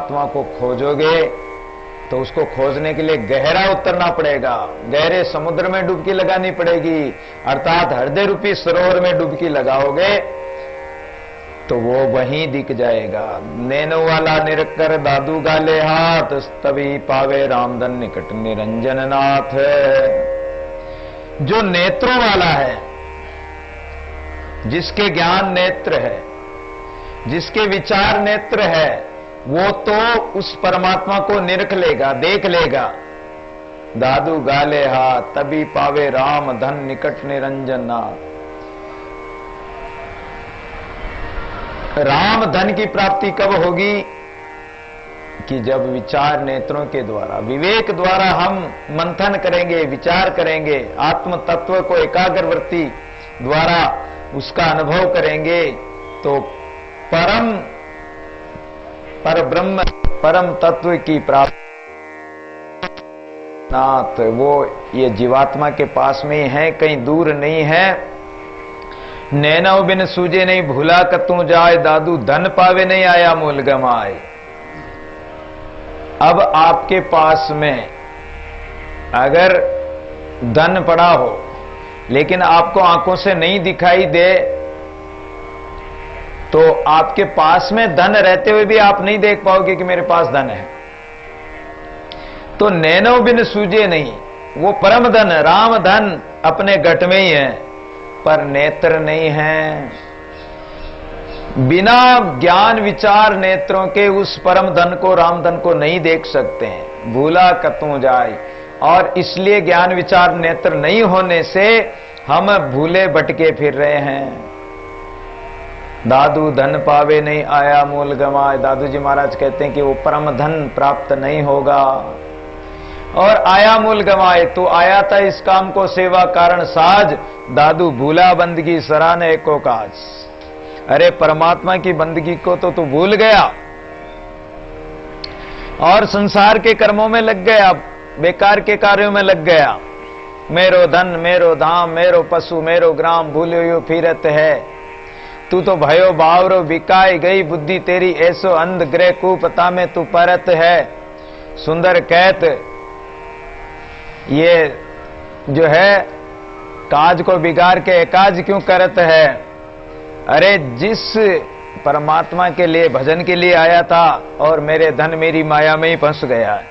परमात्मा को खोजोगे तो उसको खोजने के लिए गहरा उतरना पड़ेगा, गहरे समुद्र में डुबकी लगानी पड़ेगी, अर्थात हृदय रूपी सरोवर में डुबकी लगाओगे तो वो वहीं दिख जाएगा। नैनो वाला निरकर दादू गाले हाथ, तभी पावे रामधन निकट निरंजन नाथ। जो नेत्रों वाला है, जिसके ज्ञान नेत्र है, जिसके विचार नेत्र है, वो तो उस परमात्मा को निरख लेगा, देख लेगा। दादू गाले हाथ, तभी पावे राम धन निकट निरंजन नाथ। राम धन की प्राप्ति कब होगी? कि जब विचार नेत्रों के द्वारा, विवेक द्वारा हम मंथन करेंगे, विचार करेंगे, आत्म तत्व को एकाग्रवृत्ति द्वारा उसका अनुभव करेंगे तो पर ब्रह्म परम तत्व की प्राप्ति नाथ, वो ये जीवात्मा के पास में ही है, कहीं दूर नहीं है। नैनव बिन सूझे नहीं भूला कतू जाए, दादू धन पावे नहीं आया मूल गमाए। अब आपके पास में अगर धन पड़ा हो लेकिन आपको आंखों से नहीं दिखाई दे, तो आपके पास में धन रहते हुए भी आप नहीं देख पाओगे कि मेरे पास धन है। तो नैनो बिन सूझे नहीं, वो परम धन राम धन अपने घट में ही है, पर नेत्र नहीं है। बिना ज्ञान विचार नेत्रों के उस परम धन को, राम धन को नहीं देख सकते हैं। भूला कतू जाए, और इसलिए ज्ञान विचार नेत्र नहीं होने से हम भूले भटके फिर रहे हैं। दादू धन पावे नहीं आया मूल गमाए। दादू जी महाराज कहते हैं कि वो परम धन प्राप्त नहीं होगा। और आया मूल गमाए, तो आया था इस काम को सेवा कारण साज, दादू भूला बंदगी सराहने एको काज। अरे परमात्मा की बंदगी को तो तू भूल गया और संसार के कर्मों में लग गया, बेकार के कार्यों में लग गया। मेरो धन मेरो धाम मेरो पशु मेरो ग्राम भूलियो फिरत है। तू तो भयो बावरो बिकाई गई बुद्धि तेरी, ऐसो अंध ग्रह कुपता में तू परत है। सुंदर कहत ये जो है काज को बिगाड़ के एकाज क्यों करत है। अरे जिस परमात्मा के लिए भजन के लिए आया था और मेरे धन मेरी माया में ही फंस गया है,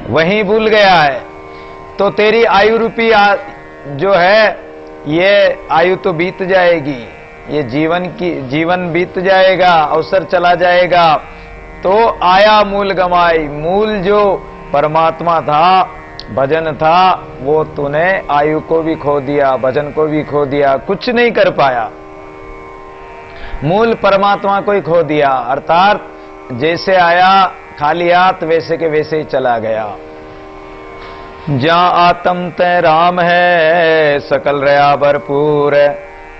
वहीं भूल गया है, तो तेरी आयु रूपी जो है ये आयु तो बीत जाएगी, ये जीवन बीत जाएगा, अवसर चला जाएगा। तो आया मूल गमाई, मूल जो परमात्मा था, भजन था, वो तूने आयु को भी खो दिया, भजन को भी खो दिया, कुछ नहीं कर पाया। मूल परमात्मा को ही खो दिया, अर्थात जैसे आया खाली हाथ वैसे के वैसे ही चला गया। जहां आत्म तय राम है, सकल रया भरपूर,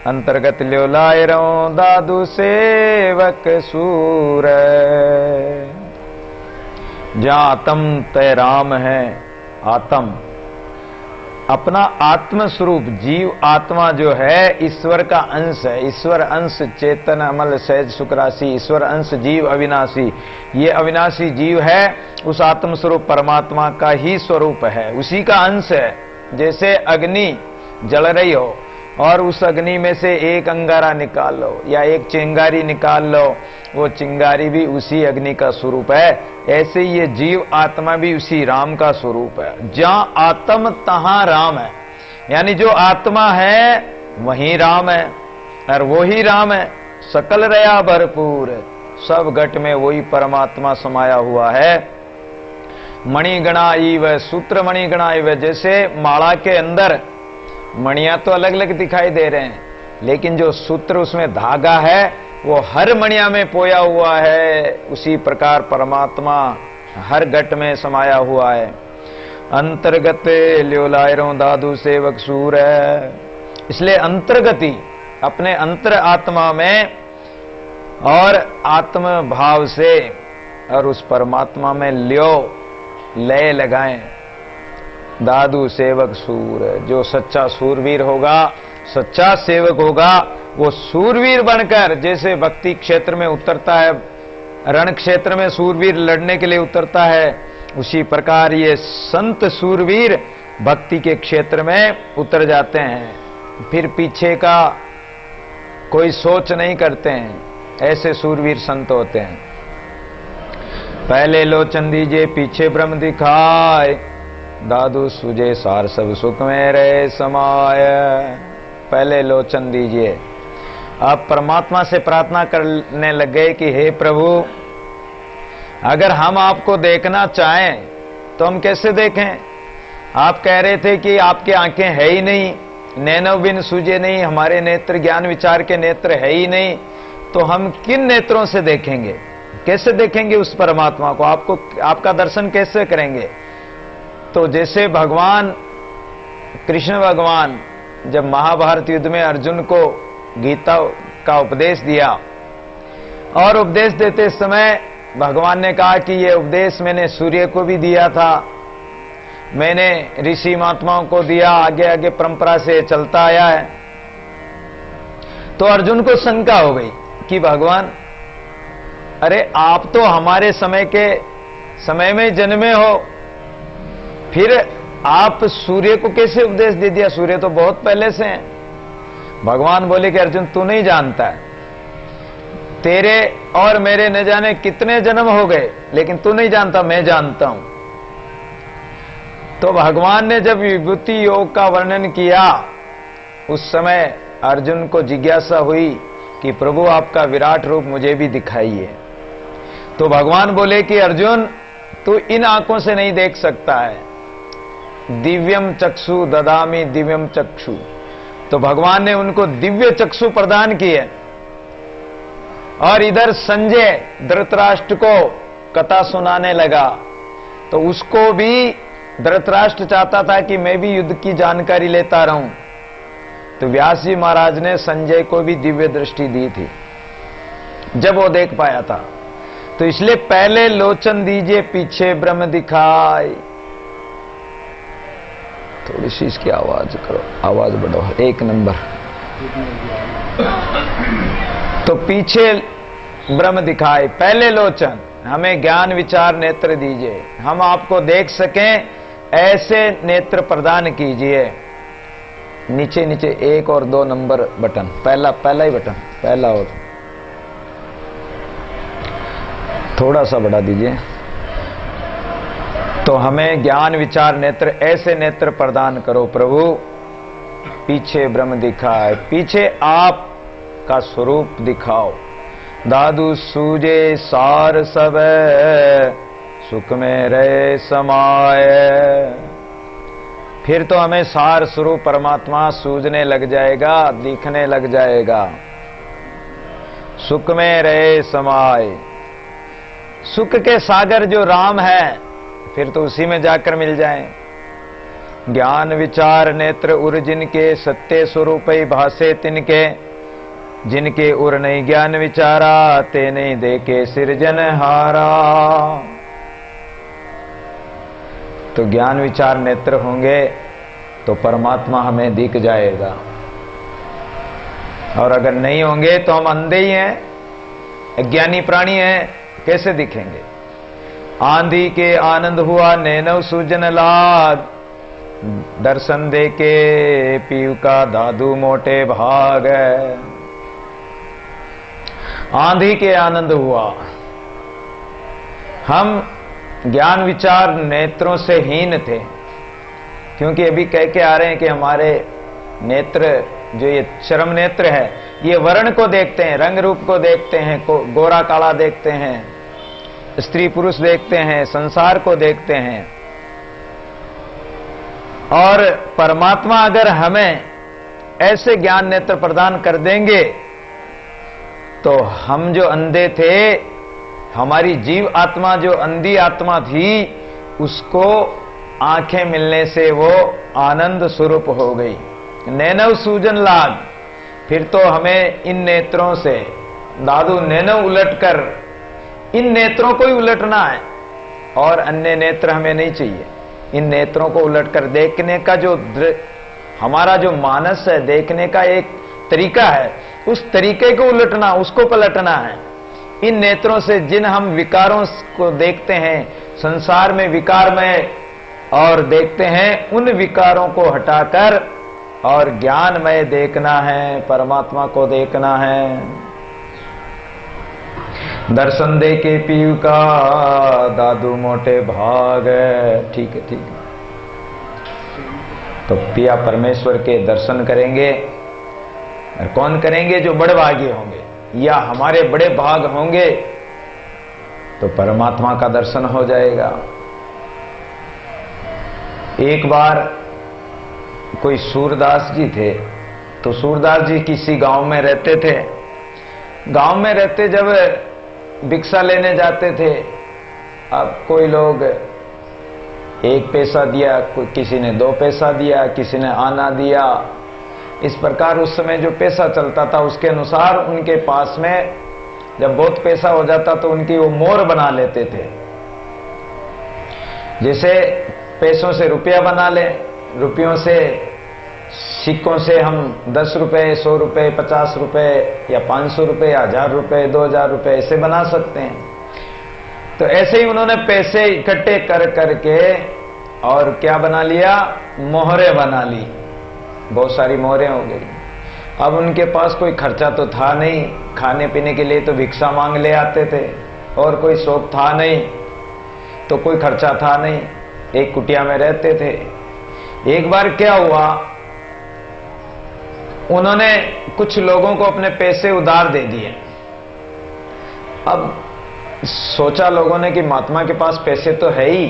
अंतर्गत ल्यो लाए रो दादू सेवक सूर। जहां आत्म तय राम है, आत्म अपना आत्म स्वरूप, जीव आत्मा जो है ईश्वर का अंश है। ईश्वर अंश चेतन अमल सहज सुखराशि, ईश्वर अंश जीव अविनाशी, ये अविनाशी जीव है, उस आत्म स्वरूप परमात्मा का ही स्वरूप है, उसी का अंश है। जैसे अग्नि जल रही हो और उस अग्नि में से एक अंगारा निकाल लो या एक चिंगारी निकाल लो, वो चिंगारी भी उसी अग्नि का स्वरूप है। ऐसे ही ये जीव आत्मा भी उसी राम का स्वरूप है। जहां आत्म तहां राम है, यानी जो आत्मा है वही राम है और वो ही राम है। सकल रया भरपूर, सब घट में वही परमात्मा समाया हुआ है। मणिगणा इव सूत्र मणिगणा इव, जैसे माला के अंदर मणियां तो अलग अलग दिखाई दे रहे हैं, लेकिन जो सूत्र उसमें धागा है वो हर मणिया में पोया हुआ है। उसी प्रकार परमात्मा हर घट में समाया हुआ है। अंतर्गत ल्यो लायरों दादू सेवक सूर है, इसलिए अंतर्गति अपने अंतर आत्मा में और आत्म भाव से और उस परमात्मा में ल्यो लय लगाएं। दादू सेवक सूर, जो सच्चा सूरवीर होगा, सच्चा सेवक होगा, वो सूरवीर बनकर जैसे भक्ति क्षेत्र में उतरता है रण क्षेत्र में सूरवीर लड़ने के लिए उतरता है, उसी प्रकार ये संत सूरवीर भक्ति के क्षेत्र में उतर जाते हैं, फिर पीछे का कोई सोच नहीं करते हैं। ऐसे सूरवीर संत होते हैं। पहले लोचन दीजिए पीछे ब्रह्म दिखाए, दादू सुजे सार सब सुख में रहे समाय। पहले लोचन दीजिए। आप परमात्मा से प्रार्थना करने लग गए कि हे प्रभु, अगर हम आपको देखना चाहें तो हम कैसे देखें? आप कह रहे थे कि आपकी आंखें है ही नहीं, नैनव बिन सूझे नहीं, हमारे नेत्र ज्ञान विचार के नेत्र है ही नहीं, तो हम किन नेत्रों से देखेंगे? कैसे देखेंगे उस परमात्मा को? आपको आपका दर्शन कैसे करेंगे? तो जैसे भगवान कृष्ण भगवान जब महाभारत युद्ध में अर्जुन को गीता का उपदेश दिया, और उपदेश देते समय भगवान ने कहा कि ये उपदेश मैंने सूर्य को भी दिया था, मैंने ऋषि महात्माओं को दिया, आगे आगे परंपरा से चलता आया है। तो अर्जुन को शंका हो गई कि भगवान, अरे आप तो हमारे समय में जन्मे हो, फिर आप सूर्य को कैसे उपदेश दे दिया? सूर्य तो बहुत पहले से हैं। भगवान बोले कि अर्जुन, तू नहीं जानता है, तेरे और मेरे न जाने कितने जन्म हो गए, लेकिन तू नहीं जानता, मैं जानता हूं। तो भगवान ने जब विभूति योग का वर्णन किया, उस समय अर्जुन को जिज्ञासा हुई कि प्रभु आपका विराट रूप मुझे भी दिखाइए। तो भगवान बोले कि अर्जुन, तू इन आंखों से नहीं देख सकता है, दिव्यम चक्षु ददामि दिव्यम चक्षु। तो भगवान ने उनको दिव्य चक्षु प्रदान किए। और इधर संजय धृतराष्ट्र को कथा सुनाने लगा, तो उसको भी धृतराष्ट्र चाहता था कि मैं भी युद्ध की जानकारी लेता रहूं। तो व्यास जी महाराज ने संजय को भी दिव्य दृष्टि दी थी जब वो देख पाया था। तो इसलिए पहले लोचन दीजिए पीछे ब्रह्म दिखाए। थोड़ी सी इसकी आवाज करो, आवाज बढ़ाओ, 1 नंबर। तो पीछे ब्रह्म दिखाए, पहले लोचन, हमें ज्ञान विचार नेत्र दीजिए, हम आपको देख सकें ऐसे नेत्र प्रदान कीजिए। नीचे नीचे 1 और 2 नंबर बटन, पहला ही बटन, पहला और थोड़ा सा बढ़ा दीजिए। तो हमें ज्ञान विचार नेत्र, ऐसे नेत्र प्रदान करो प्रभु। पीछे ब्रह्म दिखाए, पीछे आप का स्वरूप दिखाओ। दादू सूजे सार सब सुख में रहे समाए। फिर तो हमें सार स्वरूप परमात्मा सूझने लग जाएगा, दिखने लग जाएगा। सुख में रहे समाए, सुख के सागर जो राम है, फिर तो उसी में जाकर मिल जाएं। ज्ञान विचार नेत्र उर जिनके, सत्य स्वरूप ही भासे तिनके। जिनके उर नहीं ज्ञान विचारा, ते नहीं देखे सिरजनहारा। तो ज्ञान विचार नेत्र होंगे तो परमात्मा हमें दिख जाएगा, और अगर नहीं होंगे तो हम अंधे ही हैं, अज्ञानी प्राणी हैं, कैसे दिखेंगे? आंधी के आनंद हुआ नैनव सूजन लाग, दर्शन दे के पीव का दादू मोटे भाग। आंधी के आनंद हुआ, हम ज्ञान विचार नेत्रों से हीन थे, क्योंकि अभी कह के आ रहे हैं कि हमारे नेत्र जो ये चरम नेत्र है, ये वर्ण को देखते हैं, रंग रूप को देखते हैं, गोरा काला देखते हैं, स्त्री पुरुष देखते हैं, संसार को देखते हैं। और परमात्मा अगर हमें ऐसे ज्ञान नेत्र प्रदान कर देंगे तो हम जो अंधे थे, हमारी जीव आत्मा जो अंधी आत्मा थी, उसको आंखें मिलने से वो आनंद स्वरूप हो गई। नैनव सूजन लाग, फिर तो हमें इन नेत्रों से दादू नैनव उलटकर इन नेत्रों को ही उलटना है, और अन्य नेत्र हमें नहीं चाहिए। इन नेत्रों को उलटकर देखने का जो हमारा जो मानस है, देखने का एक तरीका है, उस तरीके को उलटना, उसको पलटना है। इन नेत्रों से जिन हम विकारों को देखते हैं, संसार में विकारमय और देखते हैं, उन विकारों को हटाकर और ज्ञानमय देखना है, परमात्मा को देखना है। दर्शन दे के पीयू का दादू मोटे भाग। ठीक है, ठीक है। तो पिया परमेश्वर के दर्शन करेंगे। और कौन करेंगे? जो बड़े भागी होंगे या हमारे बड़े भाग होंगे, तो परमात्मा का दर्शन हो जाएगा। एक बार कोई सूरदास जी थे, तो सूरदास जी किसी गांव में रहते थे। गांव में रहते जब भिक्षा लेने जाते थे, अब कोई लोग 1 पैसा दिया, कोई किसी ने 2 पैसा दिया, किसी ने आना दिया। इस प्रकार उस समय जो पैसा चलता था उसके अनुसार उनके पास में जब बहुत पैसा हो जाता तो उनकी वो मोहर बना लेते थे। जैसे पैसों से रुपया बना लें, रुपयों से, सिक्कों से हम 10 रुपए, 100 रुपए, 50 रुपए या 500 रुपए, 1000 रुपए, 2000 रुपए ऐसे बना सकते हैं। तो ऐसे ही उन्होंने पैसे इकट्ठे कर करके और क्या बना लिया? मोहरें बना ली। बहुत सारी मोहरें हो गई। अब उनके पास कोई खर्चा तो था नहीं, खाने पीने के लिए तो भिक्षा मांग ले आते थे, और कोई शौक था नहीं, तो कोई खर्चा था नहीं, एक कुटिया में रहते थे। एक बार क्या हुआ, उन्होंने कुछ लोगों को अपने पैसे उधार दे दिए। अब सोचा लोगों ने कि महात्मा के पास पैसे तो है ही,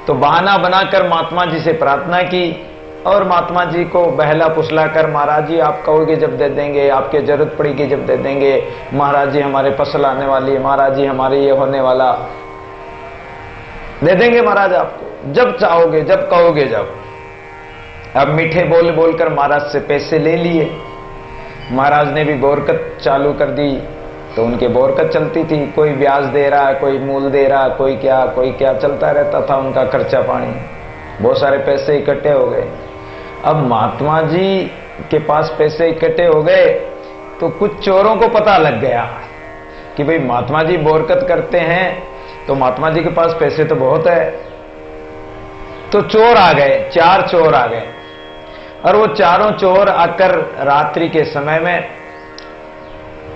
तो बहाना बनाकर महात्मा जी से प्रार्थना की और महात्मा जी को बहला फुसला कर, महाराज जी आप कहोगे जब दे देंगे, आपके जरूरत पड़ेगी जब दे देंगे, महाराज जी हमारे फसल आने वाली, महाराज जी हमारे ये होने वाला, दे देंगे महाराज आपको जब चाहोगे, जब कहोगे जब। अब मीठे बोल बोलकर महाराज से पैसे ले लिए। महाराज ने भी बोरकत चालू कर दी, तो उनके बोरकत चलती थी, कोई ब्याज दे रहा, कोई मूल दे रहा, कोई क्या चलता रहता था उनका खर्चा पानी। बहुत सारे पैसे इकट्ठे हो गए। अब महात्मा जी के पास पैसे इकट्ठे हो गए तो कुछ चोरों को पता लग गया कि भाई महात्मा जी बोरकत करते हैं, तो महात्मा जी के पास पैसे तो बहुत है। तो चोर आ गए, 4 चोर आ गए, और वो चारों चोर आकर रात्रि के समय में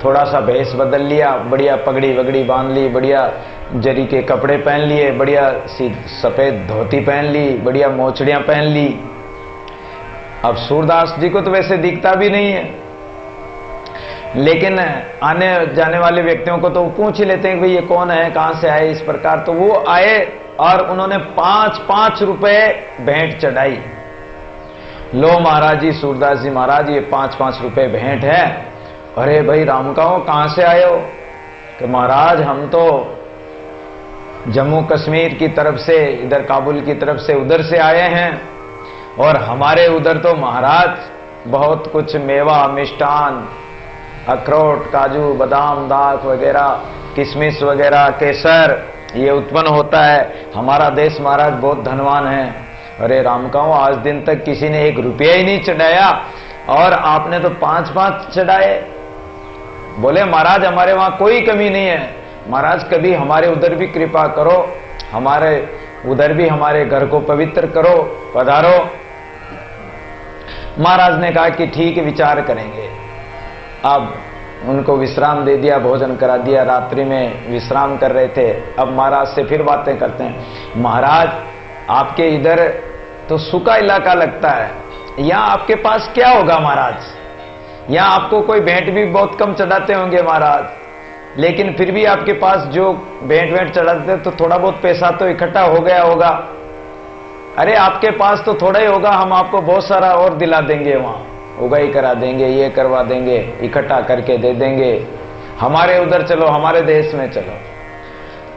थोड़ा सा भेष बदल लिया, बढ़िया पगड़ी वगड़ी बांध ली, बढ़िया जरी के कपड़े पहन लिए, बढ़िया सी सफेद धोती पहन ली, बढ़िया मोचड़ियां पहन ली। अब सूरदास जी को तो वैसे दिखता भी नहीं है, लेकिन आने जाने वाले व्यक्तियों को तो पूछ ही लेते हैं कि भाई ये कौन है, कहां से आए, इस प्रकार। तो वो आए और उन्होंने 5-5 रुपए भेंट चढ़ाई। लो महाराज जी, सूरदास जी महाराज, ये 5-5 रुपए भेंट है। अरे भाई रामकाओ कहां से आए हो? कि महाराज हम तो जम्मू कश्मीर की तरफ से, इधर काबुल की तरफ से, उधर से आए हैं, और हमारे उधर तो महाराज बहुत कुछ मेवा, मिष्ठान, अखरोट, काजू, बादाम, दाख वगैरह, किशमिश वगैरह, केसर ये उत्पन्न होता है। हमारा देश महाराज बहुत धनवान है। अरे रामकाओ, आज दिन तक किसी ने 1 रुपया ही नहीं चढ़ाया और आपने तो 5-5 चढ़ाए। बोले महाराज हमारे वहां कोई कमी नहीं है, महाराज कभी हमारे उधर भी कृपा करो, हमारे उधर भी हमारे घर को पवित्र करो, पधारो। महाराज ने कहा कि ठीक है, विचार करेंगे। अब उनको विश्राम दे दिया, भोजन करा दिया, रात्रि में विश्राम कर रहे थे। अब महाराज से फिर बातें करते हैं। महाराज आपके इधर तो सूखा इलाका लगता है, यहां आपके पास क्या होगा महाराज? यहां आपको कोई भेंट भी बहुत कम चढ़ाते होंगे महाराज, लेकिन फिर भी आपके पास जो भेंट चढ़ाते तो थोड़ा बहुत पैसा तो इकट्ठा हो गया होगा। अरे आपके पास तो थोड़ा ही होगा, हम आपको बहुत सारा और दिला देंगे, वहां उगाई करा देंगे, ये करवा देंगे, इकट्ठा करके दे देंगे। हमारे उधर चलो, हमारे देश में चलो।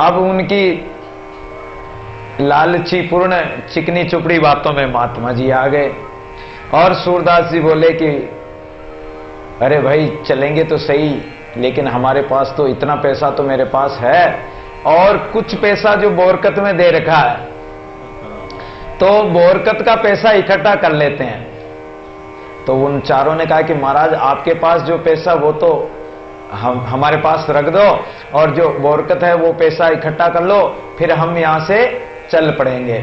अब उनकी लालची पूर्ण चिकनी चुपड़ी बातों में महात्मा जी आ गए और सूरदास जी बोले कि अरे भाई चलेंगे तो सही, लेकिन हमारे पास तो इतना पैसा तो मेरे पास है, और कुछ पैसा जो बोरकत में दे रखा है, तो बोरकत का पैसा इकट्ठा कर लेते हैं। तो उन चारों ने कहा कि महाराज आपके पास जो पैसा वो तो हमारे पास रख दो और जो बरकत है वो पैसा इकट्ठा कर लो, फिर हम यहां से चल पड़ेंगे।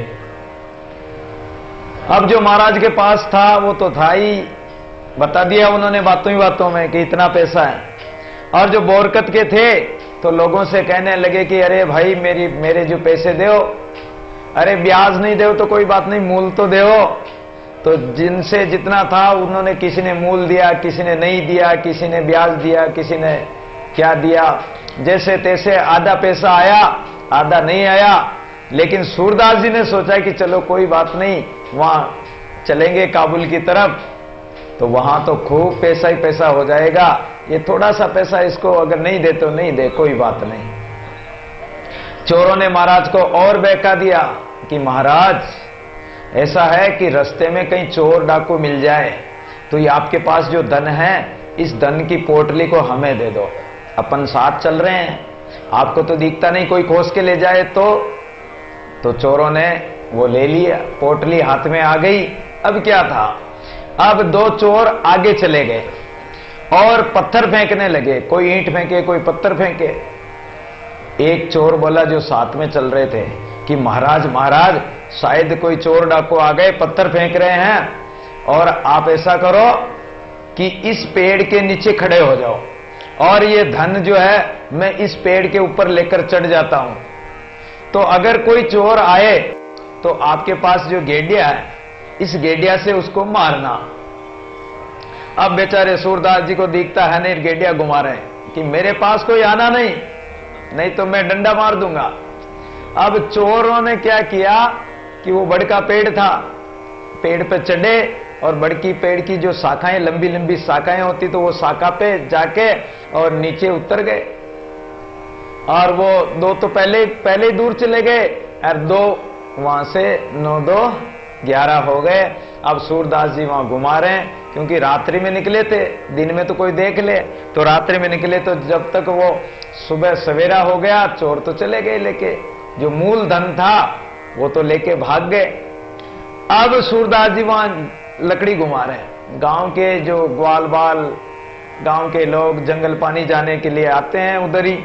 अब जो महाराज के पास था वो तो था ही, बता दिया उन्होंने बातों ही बातों में कि इतना पैसा है। और जो बरकत के थे तो लोगों से कहने लगे कि अरे भाई मेरे जो पैसे दो, अरे ब्याज नहीं दो तो कोई बात नहीं, मूल तो दो। तो जिनसे जितना था उन्होंने, किसी ने मूल दिया, किसी ने नहीं दिया, किसी ने ब्याज दिया, किसी ने क्या दिया, जैसे तैसे आधा पैसा आया आधा नहीं आया। लेकिन सूरदास जी ने सोचा कि चलो कोई बात नहीं, वहां चलेंगे काबुल की तरफ, तो वहां तो खूब पैसा ही पैसा हो जाएगा। ये थोड़ा सा पैसा इसको अगर नहीं दे तो नहीं दे, कोई बात नहीं। चोरों ने महाराज को और बहका दिया कि महाराज ऐसा है कि रास्ते में कहीं चोर डाकू मिल जाए तो ये आपके पास जो धन है, इस धन की पोटली को हमें दे दो, अपन साथ चल रहे हैं, आपको तो दिखता नहीं, कोई खोस के ले जाए तो चोरों ने वो ले लिया, पोटली हाथ में आ गई। अब क्या था, अब दो चोर आगे चले गए और पत्थर फेंकने लगे, कोई ईंट फेंके कोई पत्थर फेंके। एक चोर बोला जो साथ में चल रहे थे कि महाराज शायद कोई चोर डाकू आ गए, पत्थर फेंक रहे हैं, और आप ऐसा करो कि इस पेड़ के नीचे खड़े हो जाओ और ये धन जो है मैं इस पेड़ के ऊपर लेकर चढ़ जाता हूं, तो अगर कोई चोर आए तो आपके पास जो गेडिया है, इस गेडिया से उसको मारना। अब बेचारे सूरदास जी को दिखता है नहीं, गेडिया घुमा रहे हैं कि मेरे पास कोई आना नहीं तो मैं डंडा मार दूंगा। अब चोरों ने क्या किया कि वो बड़का पेड़ था, पेड़ पे चढ़े और बड़की पेड़ की जो शाखाएं, लंबी लंबी शाखाएं होती, तो वो शाखा पे जाके और नीचे उतर गए। और वो दो तो पहले ही दूर चले गए और दो वहां से 9 2 11 हो गए। अब सूरदास जी वहां घुमा रहे हैं, क्योंकि रात्रि में निकले थे, दिन में तो कोई देख ले, तो रात्रि में निकले, तो जब तक वो सुबह सवेरा हो गया चोर तो चले गए लेके, जो मूल धन था वो तो लेके भाग गए। अब सूरदास जी वहां लकड़ी घुमा रहे हैं, गांव के जो ग्वाल बाल, गांव के लोग जंगल पानी जाने के लिए आते हैं उधर ही,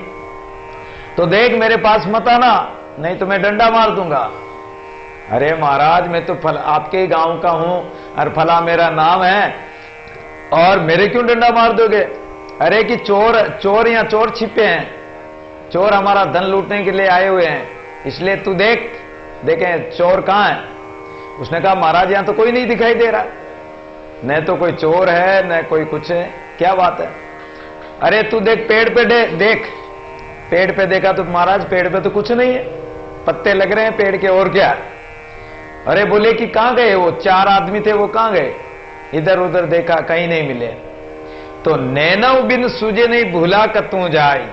तो देख मेरे पास मत आना नहीं तो मैं डंडा मार दूंगा। अरे महाराज मैं तो आपके ही गांव का हूं और फला मेरा नाम है, और मेरे क्यों डंडा मार दोगे? अरे कि चोर या चोर छिपे हैं, चोर हमारा धन लूटने के लिए आए हुए हैं, इसलिए तू देखें चोर कहां है। उसने कहा महाराज यहां तो कोई नहीं दिखाई दे रहा, न तो कोई चोर है न कोई कुछ है, क्या बात है? अरे तू देख पेड़ पे देख, पेड़ पे देखा तो महाराज पेड़ पे तो कुछ नहीं है, पत्ते लग रहे हैं पेड़ के, और क्या? अरे बोले कि कहां गए वो 4 आदमी थे, वो कहां गए? इधर उधर देखा कहीं नहीं मिले। तो नैनव बिन सूझे नहीं भूला कतू जाए,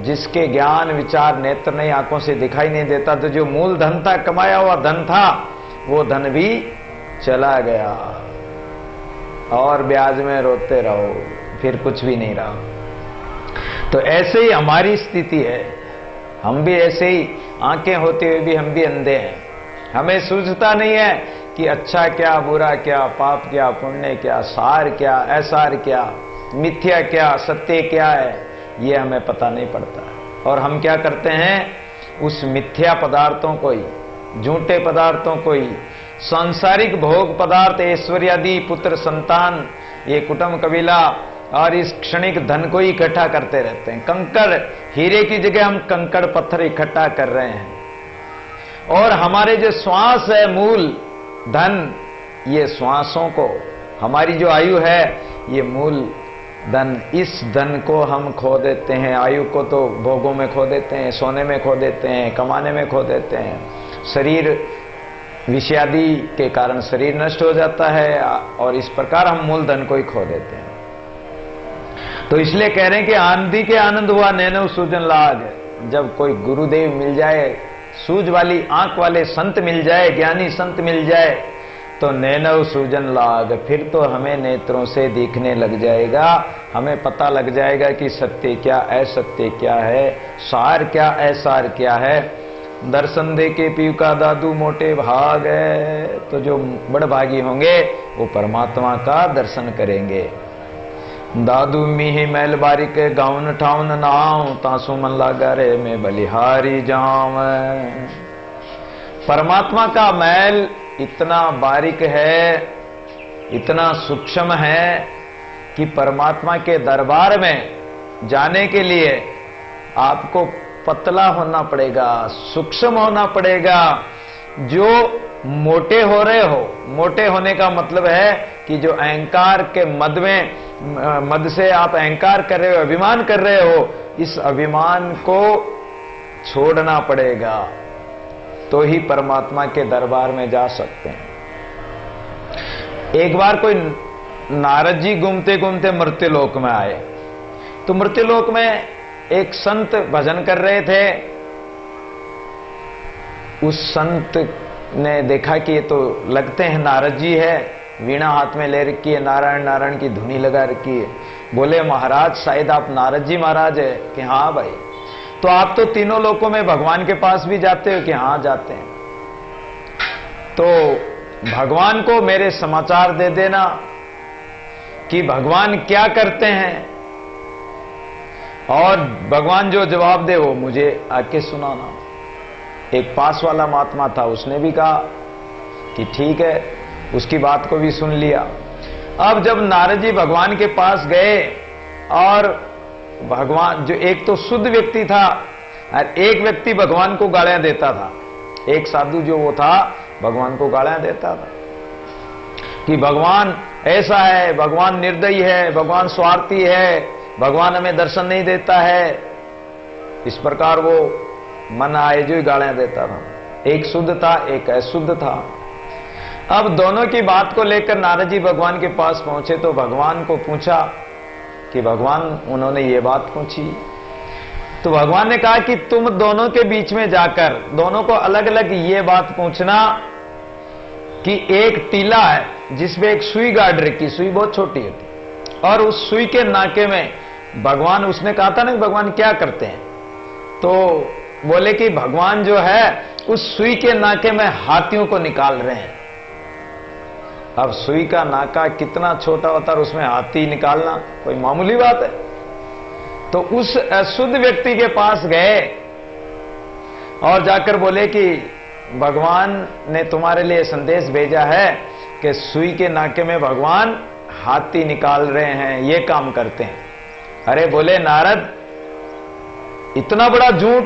जिसके ज्ञान विचार नेत्र नहीं, आंखों से दिखाई नहीं देता, तो जो मूल धन था, कमाया हुआ धन था, वो धन भी चला गया और ब्याज में रोते रहो, फिर कुछ भी नहीं रहा। तो ऐसे ही हमारी स्थिति है, हम भी ऐसे ही, आंखें होते हुए भी हम भी अंधे हैं, हमें सूझता नहीं है कि अच्छा क्या बुरा क्या, पाप क्या पुण्य क्या, सार क्या असार क्या, मिथ्या क्या सत्य क्या है, ये हमें पता नहीं पड़ता। और हम क्या करते हैं, उस मिथ्या पदार्थों को ही, झूठे पदार्थों को ही, सांसारिक भोग पदार्थ, ऐश्वर्यादि, पुत्र संतान, ये कुटुंब कबीला और इस क्षणिक धन को ही इकट्ठा करते रहते हैं। कंकड़ हीरे की जगह हम कंकड़ पत्थर इकट्ठा कर रहे हैं। और हमारे जो श्वास है मूल धन, ये श्वासों को, हमारी जो आयु है ये मूल धन, इस धन को हम खो देते हैं। आयु को तो भोगों में खो देते हैं, सोने में खो देते हैं, कमाने में खो देते हैं, शरीर विषयादि के कारण शरीर नष्ट हो जाता है, और इस प्रकार हम मूल धन को ही खो देते हैं। तो इसलिए कह रहे हैं कि आंधी के आनंद हुआ नैनव सूजन लाग, जब कोई गुरुदेव मिल जाए, सूझ वाली आंख वाले संत मिल जाए, ज्ञानी संत मिल जाए, तो नैनव सूजन लाग, फिर तो हमें नेत्रों से दिखने लग जाएगा, हमें पता लग जाएगा कि सत्य क्या असत्य क्या है, सार क्या असार क्या है। दर्शन दे के पीव का दादू मोटे भाग है, तो जो बड़ भागी होंगे वो परमात्मा का दर्शन करेंगे। दादू मीही मैल बारी के गाउन ठाउन नाव तासु मन लागा रे मैं बलिहारी जाऊं। परमात्मा का मैल इतना बारीक है, इतना सूक्ष्म है कि परमात्मा के दरबार में जाने के लिए आपको पतला होना पड़ेगा, सूक्ष्म होना पड़ेगा। जो मोटे हो रहे हो, मोटे होने का मतलब है कि जो अहंकार के मद से आप अहंकार कर रहे हो, अभिमान कर रहे हो, इस अभिमान को छोड़ना पड़ेगा, तो ही परमात्मा के दरबार में जा सकते हैं। एक बार कोई नारद जी घूमते घूमते मृत्युलोक में आए, तो मृत्युलोक में एक संत भजन कर रहे थे। उस संत ने देखा कि ये तो लगते हैं नारद जी है, वीणा हाथ में ले रखी है, नारायण नारायण की धुनी लगा रखी है। बोले महाराज शायद आप नारद जी महाराज है? कि हाँ भाई। तो आप तो तीनों लोकों में भगवान के पास भी जाते हो? कि हाँ जाते हैं। तो भगवान को मेरे समाचार दे देना कि भगवान क्या करते हैं, और भगवान जो जवाब दे वो मुझे आके सुनाना। एक पास वाला महात्मा था, उसने भी कहा कि ठीक है, उसकी बात को भी सुन लिया। अब जब नारद जी भगवान के पास गए, और भगवान जो एक तो शुद्ध व्यक्ति था और एक व्यक्ति भगवान को गालियां देता था, एक साधु जो वो था भगवान को गालियां देता था कि भगवान ऐसा है, भगवान निर्दयी है, भगवान स्वार्थी है, भगवान हमें दर्शन नहीं देता है। इस प्रकार वो मन आए जो गालियां देता था। एक शुद्ध था, एक अशुद्ध था। अब दोनों की बात को लेकर नारद जी भगवान के पास पहुंचे, तो भगवान को पूछा कि भगवान, उन्होंने ये बात पूछी, तो भगवान ने कहा कि तुम दोनों के बीच में जाकर दोनों को अलग अलग ये बात पूछना कि एक टीला है जिसमें एक सुई गाड़ रखी, सुई बहुत छोटी होती, और उस सुई के नाके में भगवान, उसने कहा था ना भगवान क्या करते हैं, तो बोले कि भगवान जो है उस सुई के नाके में हाथियों को निकाल रहे हैं। अब सुई का नाका कितना छोटा होता है, उसमें हाथी निकालना कोई मामूली बात है। तो उस अशुद्ध व्यक्ति के पास गए और जाकर बोले कि भगवान ने तुम्हारे लिए संदेश भेजा है कि सुई के नाके में भगवान हाथी निकाल रहे हैं, ये काम करते हैं। अरे बोले नारद, इतना बड़ा झूठ,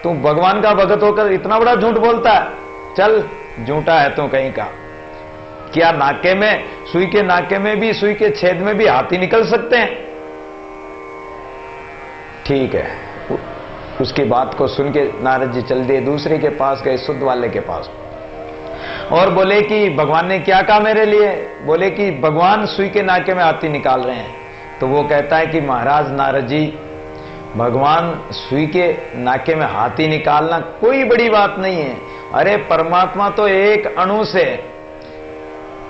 तू भगवान का भगत होकर इतना बड़ा झूठ बोलता है? चल झूठा है तू कहीं का। क्या नाके में, सुई के नाके में भी, सुई के छेद में भी हाथी निकल सकते हैं? ठीक है। उसकी बात को सुन के नारद जी चल दिए, दूसरे के पास गए, शुद्ध वाले के पास, और बोले कि भगवान ने क्या कहा मेरे लिए? बोले कि भगवान सुई के नाके में हाथी निकाल रहे हैं। तो वो कहता है कि महाराज नारद जी, भगवान सुई के नाके में हाथी निकालना कोई बड़ी बात नहीं है। अरे परमात्मा तो एक अणु से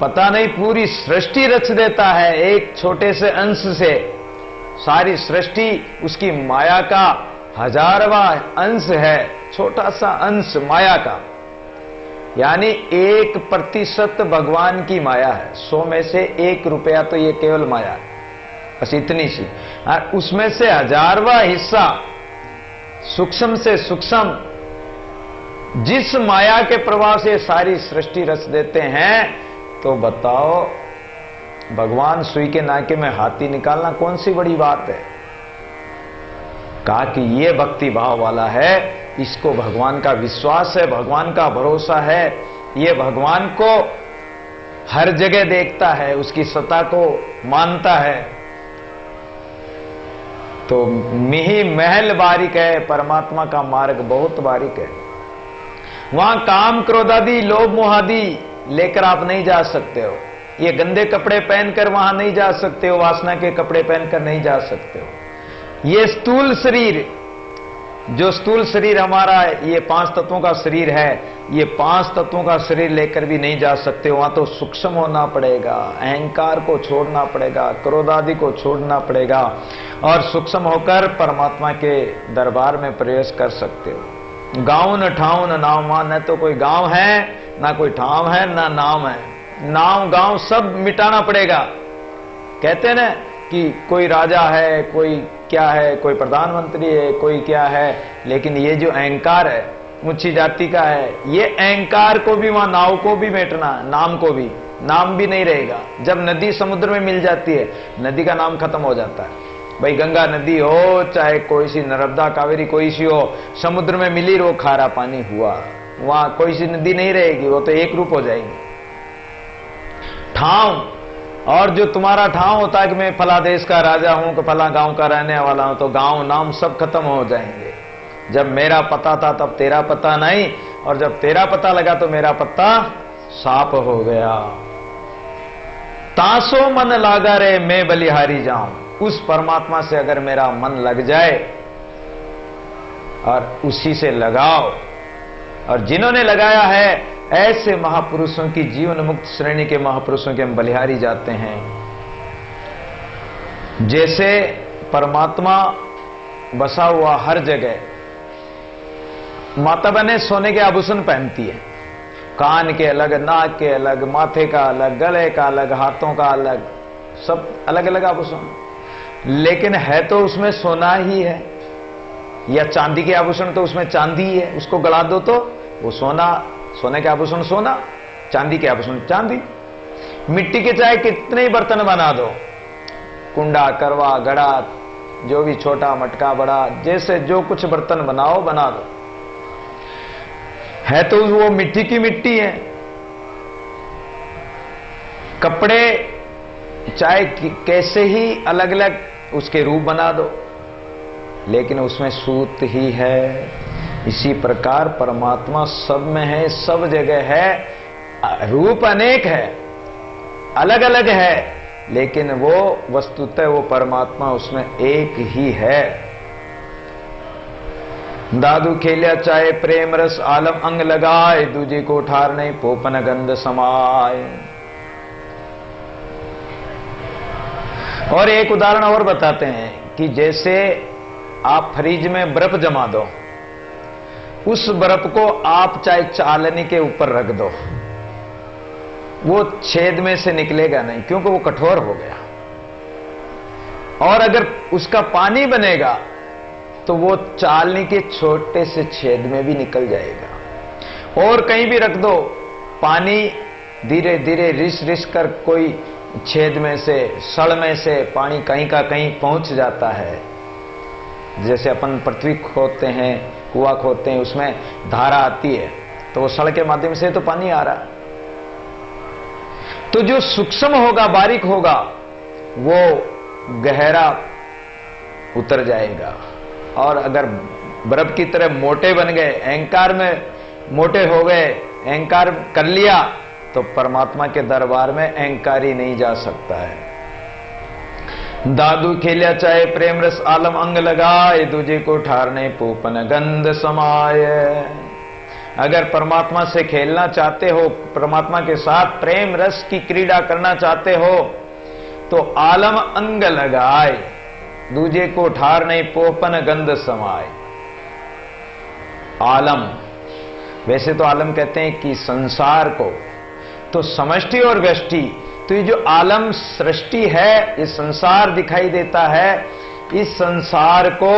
पता नहीं पूरी सृष्टि रच देता है, एक छोटे से अंश से सारी सृष्टि उसकी माया का हजारवां अंश है, छोटा सा अंश माया का, यानी 1% भगवान की माया है। 100 में से 1 रुपया तो ये केवल माया है, बस इतनी सी। और उसमें से हजारवां हिस्सा सूक्ष्म से सूक्ष्म जिस माया के प्रभाव से सारी सृष्टि रच देते हैं, तो बताओ भगवान सुई के नाके में हाथी निकालना कौन सी बड़ी बात है? कहा कि ये भक्ति भाव वाला है, इसको भगवान का विश्वास है, भगवान का भरोसा है, ये भगवान को हर जगह देखता है, उसकी सत्ता को मानता है। तो मिही महल बारीक है, परमात्मा का मार्ग बहुत बारीक है। वहां काम क्रोधादि लोभ मोहादि लेकर आप नहीं जा सकते हो। ये गंदे कपड़े पहनकर वहां नहीं जा सकते हो, वासना के कपड़े पहनकर नहीं जा सकते हो। ये स्थूल शरीर, जो स्थूल शरीर हमारा ये 5 तत्वों का शरीर है, ये 5 तत्वों का शरीर लेकर भी नहीं जा सकते। वहां तो सूक्ष्म होना पड़ेगा, अहंकार को छोड़ना पड़ेगा, क्रोधादि को छोड़ना पड़ेगा, और सूक्ष्म होकर परमात्मा के दरबार में प्रवेश कर सकते हो। गाँव न ठाव न नाम, वहां न तो कोई गांव है, ना कोई ठाव है, ना नाम है। नाम गांव सब मिटाना पड़ेगा। कहते हैं ना कि कोई राजा है, कोई क्या है, कोई प्रधानमंत्री है, कोई क्या है, लेकिन ये जो अहंकार है ऊंची जाति का है, ये अहंकार को भी, वहां नाव को भी मेटना, नाम को भी, नाम भी नहीं रहेगा। जब नदी समुद्र में मिल जाती है, नदी का नाम खत्म हो जाता है। भाई गंगा नदी हो, चाहे कोई सी नर्मदा कावेरी कोई सी हो, समुद्र में मिली वो खारा पानी हुआ, वहां कोई सी नदी नहीं रहेगी, वो तो एक रूप हो जाएगी। ठाव, और जो तुम्हारा ठाव होता है कि मैं फला देश का राजा हूं, कि फला गांव का रहने वाला हूं, तो गांव नाम सब खत्म हो जाएंगे। जब मेरा पता था तब तेरा पता नहीं, और जब तेरा पता लगा तो मेरा पता साफ हो गया। तासो मन लागा रे मैं बलिहारी जाऊं, उस परमात्मा से अगर मेरा मन लग जाए और उसी से लगाओ, और जिन्होंने लगाया है ऐसे महापुरुषों की, जीवन मुक्त श्रेणी के महापुरुषों के हम बलिहारी जाते हैं। जैसे परमात्मा बसा हुआ हर जगह, माता बहनें सोने के आभूषण पहनती है, कान के अलग, नाक के अलग, माथे का अलग, गले का अलग, हाथों का अलग, सब अलग अलग आभूषण, लेकिन है तो उसमें सोना ही है। या चांदी के आभूषण तो उसमें चांदी ही है, उसको गला दो तो वो सोना, सोने के आभूषण सोना, चांदी के आभूषण चांदी। मिट्टी के चाहे कितने ही बर्तन बना दो, कुंडा, करवा, घड़ा, जो भी छोटा मटका बड़ा, जैसे जो कुछ बर्तन बनाओ बना दो, है तो वो मिट्टी की मिट्टी है। कपड़े चाहे कैसे ही अलग अलग उसके रूप बना दो, लेकिन उसमें सूत ही है। इसी प्रकार परमात्मा सब में है, सब जगह है, रूप अनेक है, अलग अलग है, लेकिन वो वस्तुतः वो परमात्मा उसमें एक ही है। दादू खेलिया चाहे प्रेम रस आलम अंग लगाए, दूजे को ठार नहीं पोपन गंध समाए। और एक उदाहरण और बताते हैं कि जैसे आप फ्रिज में बर्फ जमा दो, उस बर्फ को आप चाहे चालनी के ऊपर रख दो, वो छेद में से निकलेगा नहीं, क्योंकि वो कठोर हो गया। और अगर उसका पानी बनेगा तो वो चालनी के छोटे से छेद में भी निकल जाएगा। और कहीं भी रख दो, पानी धीरे धीरे रिस रिस कर कोई छेद में से, सड़ में से पानी कहीं का कहीं पहुंच जाता है। जैसे अपन पृथ्वी खोदते हैं, कुआं खोदते हैं, उसमें धारा आती है, तो वो सड़ के माध्यम से तो पानी आ रहा है। तो जो सूक्ष्म होगा, बारीक होगा, वो गहरा उतर जाएगा। और अगर बर्फ की तरह मोटे बन गए, अहंकार में मोटे हो गए, अहंकार कर लिया, तो परमात्मा के दरबार में अहंकार ही नहीं जा सकता है। दादू खेलिया चाहे प्रेम रस आलम अंग लगाए, दूजे को ठारने पोपन गंध समाये। अगर परमात्मा से खेलना चाहते हो, परमात्मा के साथ प्रेम रस की क्रीड़ा करना चाहते हो, तो आलम अंग लगाए, दूजे को ठार नहीं पोपन गंध समाए। आलम, वैसे तो आलम कहते हैं कि संसार को, तो समष्टि और व्यष्टि, तो ये जो आलम सृष्टि है, ये संसार दिखाई देता है, इस संसार को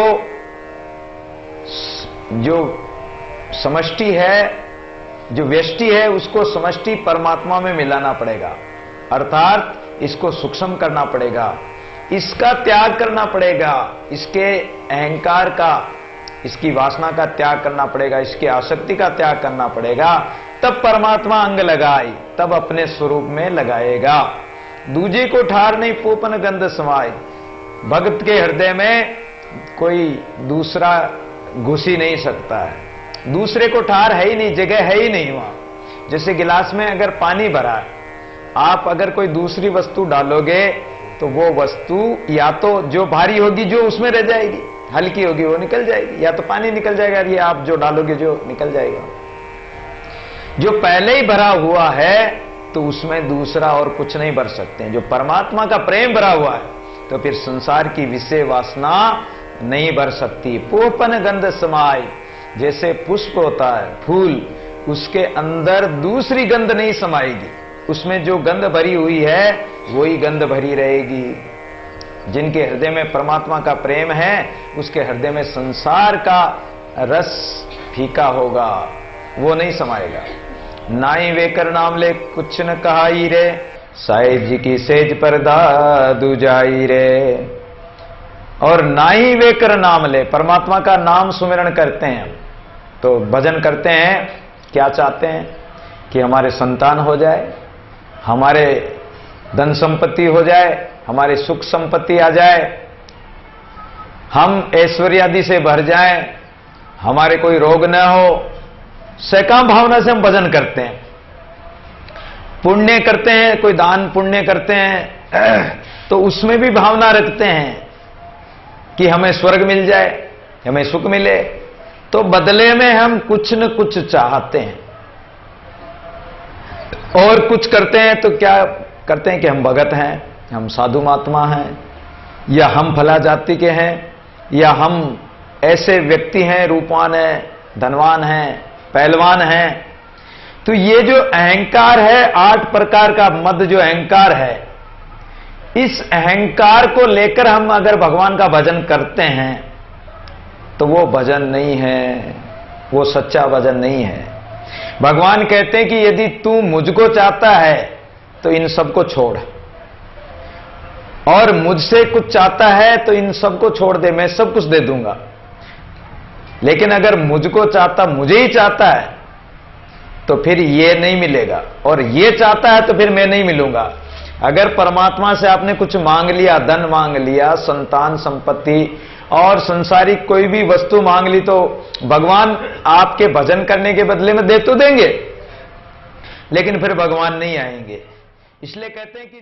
जो समष्टि है, जो व्यष्टि है, उसको समष्टि परमात्मा में मिलाना पड़ेगा, अर्थात इसको सूक्ष्म करना पड़ेगा, इसका त्याग करना पड़ेगा, इसके अहंकार का, इसकी वासना का त्याग करना पड़ेगा, इसकी आसक्ति का त्याग करना पड़ेगा, तब परमात्मा अंग लगाए, तब अपने स्वरूप में लगाएगा। दूजे को ठार नहीं पोपन गंध समाए। भक्त के हृदय में कोई दूसरा घुस ही नहीं सकता है, दूसरे को ठार है ही नहीं, जगह है ही नहीं वहां। जैसे गिलास में अगर पानी भरा है, आप अगर कोई दूसरी वस्तु डालोगे तो वो वस्तु या तो जो भारी होगी जो उसमें रह जाएगी, हल्की होगी वो निकल जाएगी, या तो पानी निकल जाएगा, ये आप जो डालोगे जो निकल जाएगा। जो पहले ही भरा हुआ है तो उसमें दूसरा और कुछ नहीं भर सकते हैं। जो परमात्मा का प्रेम भरा हुआ है तो फिर संसार की विषय वासना नहीं भर सकती। पोपन गंध समाय, जैसे पुष्प होता है, फूल, उसके अंदर दूसरी गंध नहीं समाएगी, उसमें जो गंध भरी हुई है वही गंध भरी रहेगी। जिनके हृदय में परमात्मा का प्रेम है, उसके हृदय में संसार का रस फीका होगा, वो नहीं समाएगा। नाई वेकर नाम ले कुछ न कहाई रे, साईं जी की सेज पर दादू जाई रे। और नाई वेकर नाम ले, परमात्मा का नाम सुमिरन करते हैं, तो भजन करते हैं, क्या चाहते हैं कि हमारे संतान हो जाए, हमारे धन संपत्ति हो जाए, हमारे सुख संपत्ति आ जाए, हम ऐश्वर्य आदि से भर जाएं, हमारे कोई रोग न हो। सैकाम भावना से हम भजन करते हैं, पुण्य करते हैं, कोई दान पुण्य करते हैं, तो उसमें भी भावना रखते हैं कि हमें स्वर्ग मिल जाए, हमें सुख मिले, तो बदले में हम कुछ न कुछ चाहते हैं और कुछ करते हैं। तो क्या करते हैं कि हम भगत हैं, हम साधु महात्मा हैं, या हम फला जाति के हैं, या हम ऐसे व्यक्ति हैं, रूपवान हैं, धनवान हैं, पहलवान हैं। तो ये जो अहंकार है, 8 प्रकार का मद जो अहंकार है, इस अहंकार को लेकर हम अगर भगवान का भजन करते हैं तो वो भजन नहीं है, वो सच्चा भजन नहीं है। भगवान कहते हैं कि यदि तू मुझको चाहता है तो इन सबको छोड़, और मुझसे कुछ चाहता है तो इन सबको छोड़ दे, मैं सब कुछ दे दूंगा। लेकिन अगर मुझको चाहता, मुझे ही चाहता है, तो फिर ये नहीं मिलेगा, और ये चाहता है तो फिर मैं नहीं मिलूंगा। अगर परमात्मा से आपने कुछ मांग लिया, धन मांग लिया, संतान संपत्ति और संसारिक कोई भी वस्तु मांग ली, तो भगवान आपके भजन करने के बदले में दे तो देंगे, लेकिन फिर भगवान नहीं आएंगे। इसलिए कहते हैं कि